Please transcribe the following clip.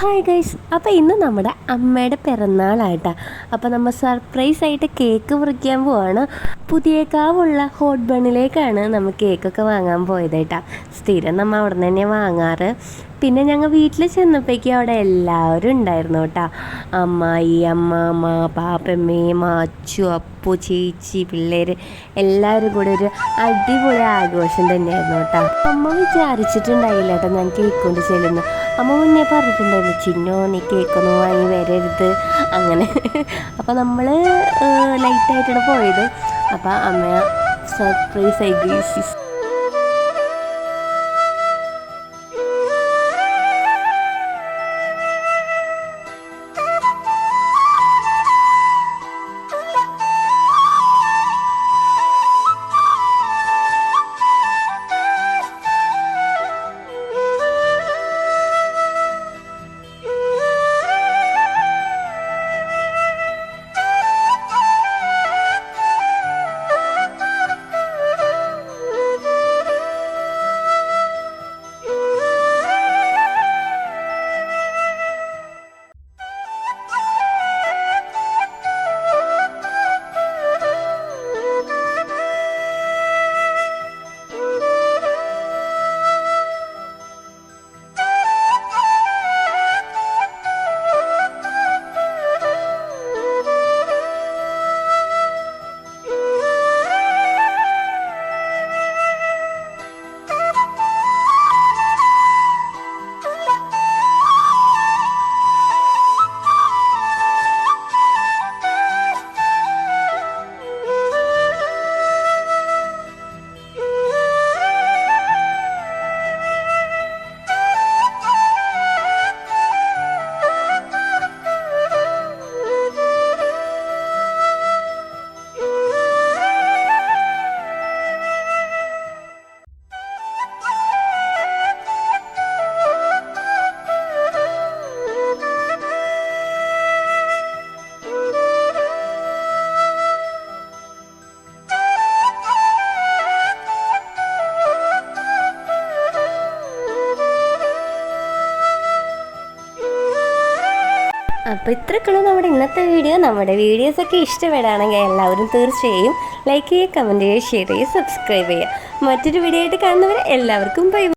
Hi guys, അപ്പോൾ ഇന്ന് നമ്മുടെ അമ്മയുടെ പിറന്നാളായിട്ടാ. അപ്പോൾ നമ്മൾ സർപ്രൈസായിട്ട് കേക്ക് മുറിക്കാൻ പോവാണ്. പുതിയകാവുള്ള ഹോട്ട് ബണ്ണിലേക്കാണ് നമ്മൾ കേക്കൊക്കെ വാങ്ങാൻ പോയത് കേട്ടോ. സ്ഥിരം നമ്മൾ അവിടെ നിന്ന് തന്നെ വാങ്ങാറ്. പിന്നെ ഞങ്ങൾ വീട്ടിൽ ചെന്നപ്പോഴേക്കും അവിടെ എല്ലാവരും ഉണ്ടായിരുന്നു കേട്ടോ. അമ്മായി, അമ്മാമ്മ, പാപ്പമ്മേ, മാച്ചു, അപ്പു, ചേച്ചി, പിള്ളേർ എല്ലാവരും കൂടെ ഒരു അടിപൊളി ആഘോഷം തന്നെയായിരുന്നു കേട്ടോ. അമ്മ വിചാരിച്ചിട്ടുണ്ടായില്ല കേട്ടോ ഞാൻ കേക്ക് കൊണ്ട് ചെല്ലുന്നു. അമ്മ മുന്നേ പറഞ്ഞിട്ടുണ്ടായിരുന്നു, ചിന്നോ നീ കേക്കൊന്നും വാങ്ങി വരരുത് അങ്ങനെ. അപ്പോൾ നമ്മൾ ലൈറ്റായിട്ടാണ് പോയത്. അപ്പോൾ അമ്മ സർപ്രൈസ് ആയി. അപ്പോൾ ഇത്രയൊക്കെയുള്ളൂ നമ്മുടെ ഇന്നത്തെ വീഡിയോ. നമ്മുടെ വീഡിയോസൊക്കെ ഇഷ്ടപ്പെടുകയാണെങ്കിൽ എല്ലാവരും തീർച്ചയായും ലൈക്ക് ചെയ്യുക, കമൻറ്റ് ചെയ്യുക, ഷെയർ ചെയ്യുക, സബ്സ്ക്രൈബ് ചെയ്യുക. മറ്റൊരു വീഡിയോ ആയിട്ട് കാണുന്നവരെ എല്ലാവർക്കും ബൈ.